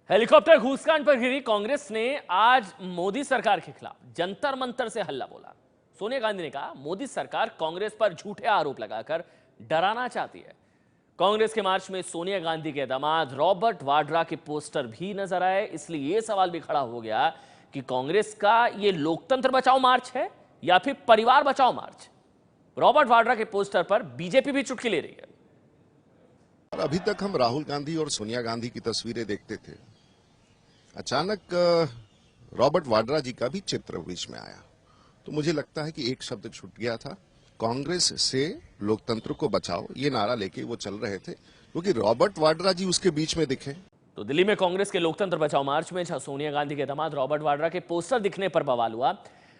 Helicopter घूसकांड पर घिरी कांग्रेस ने आज मोदी सरकार के खिलाफ जंतर मंतर से हल्ला बोला। सोनिया गांधी ने कहा, मोदी सरकार कांग्रेस पर झूठे आरोप लगाकर डराना चाहती है। कांग्रेस के मार्च में सोनिया गांधी के दामाद रॉबर्ट वाड्रा के पोस्टर भी नजर आए। इसलिए यह सवाल भी खड़ा हो गया कि कांग्रेस का यह लोकतंत्र बचाओ मार्च है या फिर परिवार बचाओ मार्च। रॉबर्ट वाड्रा के पोस्टर पर बीजेपी भी चुटकी ले रही है। अभी तक हम राहुल गांधी और सोनिया गांधी की तस्वीरें देखते थे। अचानक रॉबर्ट वाड्रा जी का भी चित्र बीच में आया, तो मुझे लगता है कि एक शब्द छूट गया था। कांग्रेस से लोकतंत्र को बचाओ ये नारा लेके वो चल रहे थे, क्योंकि रॉबर्ट वाड्रा जी उसके बीच में दिखे। तो दिल्ली में कांग्रेस के लोकतंत्र बचाओ मार्च में सोनिया गांधी के दामाद रॉबर्ट वाड्रा के पोस्टर दिखने पर बवाल हुआ।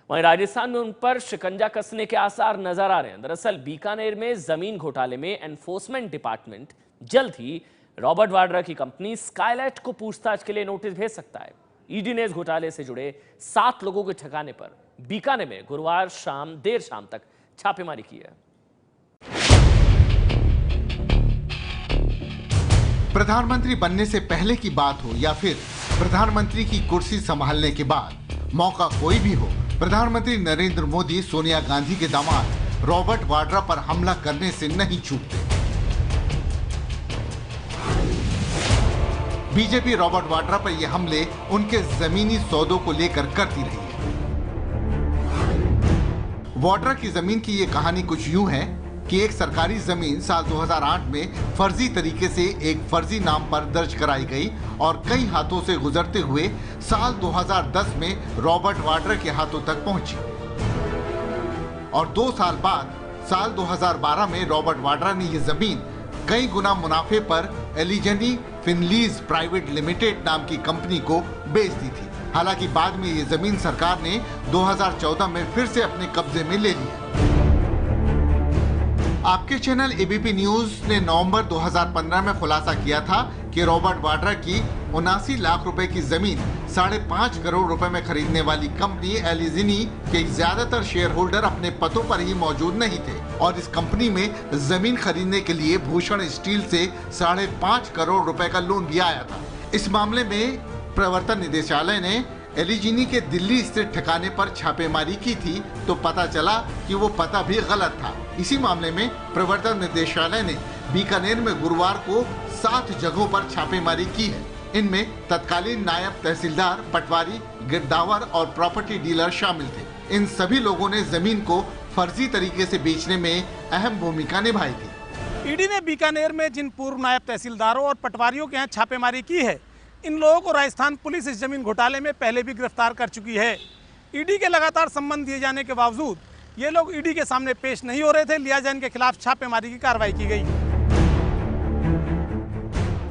वहीं राजस्थान में उन पर शिकंजा कसने के आसार नजर आ रहे हैं। दरअसल बीकानेर में जमीन घोटाले में एनफोर्समेंट डिपार्टमेंट जल्द ही रॉबर्ट वाड्रा की कंपनी स्काईलाइट को पूछताछ के लिए नोटिस भेज सकता है। ईडी ने इस घोटाले से जुड़े 7 लोगों के ठिकाने पर बीकानेर में गुरुवार देर शाम तक छापेमारी की है। प्रधानमंत्री बनने से पहले की बात हो या फिर प्रधानमंत्री की कुर्सी संभालने के बाद, मौका कोई भी हो, प्रधानमंत्री नरेंद्र मोदी सोनिया गांधी के दामाद रॉबर्ट वाड्रा पर हमला करने से नहीं चूकते। बीजेपी रॉबर्ट वाड्रा पर यह हमले उनके जमीनी सौदों को लेकर करती रही है। वाड्रा की जमीन की ये कहानी कुछ यूं है कि एक सरकारी जमीन साल 2008 में फर्जी तरीके से एक फर्जी नाम पर दर्ज कराई गई और कई हाथों से गुजरते हुए साल 2010 में रॉबर्ट वाड्रा के हाथों तक पहुंची और 2 साल बाद साल 2012 में रॉबर्ट वाड्रा ने यह जमीन कई गुना मुनाफे पर एलिजनी फिनलीज प्राइवेट लिमिटेड नाम की कंपनी को बेच दी थी। हालांकि बाद में ये जमीन सरकार ने 2014 में फिर से अपने कब्जे में ले ली। आपके चैनल एबीपी न्यूज ने नवंबर 2015 में खुलासा किया था कि रॉबर्ट वाड्रा की 79 लाख रुपए की जमीन 5.5 करोड़ रुपए में खरीदने वाली कंपनी एलिजनी के ज्यादातर शेयर होल्डर अपने पदों पर ही मौजूद नहीं थे और इस कंपनी में जमीन खरीदने के लिए भूषण स्टील से 5.5 करोड़ रुपए का लोन भी आया था। इस मामले में प्रवर्तन निदेशालय ने एलिजिनी के दिल्ली स्थित ठिकाने पर छापेमारी की थी, तो पता चला कि वो पता भी गलत था। इसी मामले में प्रवर्तन निदेशालय ने बीकानेर में गुरुवार को 7 जगहों पर छापेमारी की है। इनमें तत्कालीन नायब तहसीलदार, पटवारी, गिरदावर और प्रॉपर्टी डीलर शामिल थे। इन सभी लोगों ने जमीन को फर्जी तरीके से बेचने में अहम भूमिका निभाई थी। ईडी ने बीकानेर में जिन पूर्व नायब तहसीलदारों और पटवारियों के यहाँ छापेमारी की है, इन लोगों को राजस्थान पुलिस इस जमीन घोटाले में पहले भी गिरफ्तार कर चुकी है। ईडी के लगातार संबंध दिए जाने के बावजूद ये लोग ईडी के सामने पेश नहीं हो रहे थे, लिहाजा इनके खिलाफ छापेमारी की कार्रवाई की गई।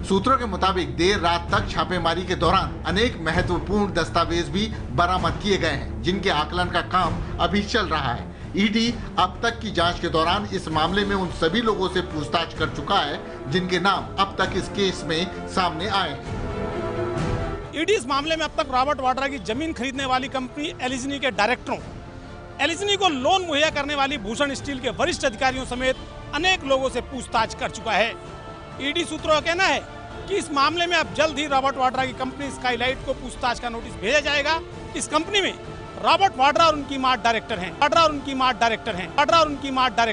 सूत्रों के मुताबिक देर रात तक छापेमारी के दौरान अनेक महत्वपूर्ण दस्तावेज भी बरामद किए गए हैं, जिनके आकलन का काम अभी चल रहा है। ईडी अब तक की जांच के दौरान इस मामले में उन सभी लोगों से पूछताछ कर चुका है जिनके नाम अब तक इस केस में सामने आए हैं। ईडी इस मामले में अब तक रॉबर्ट वाड्रा की जमीन खरीदने वाली कंपनी एलिजनी के डायरेक्टरों, एलिजनी को लोन मुहैया करने वाली भूषण स्टील के वरिष्ठ अधिकारियों समेत अनेक लोगों से पूछताछ कर चुका है। ईडी सूत्रों का कहना है कि इस मामले में अब जल्द ही रॉबर्ट वाड्रा की कंपनी स्काईलाइट को पूछताछ का नोटिस भेजा जाएगा। इस कंपनी में रॉबर्ट वाड्रा और उनकी मां डायरेक्टर हैं।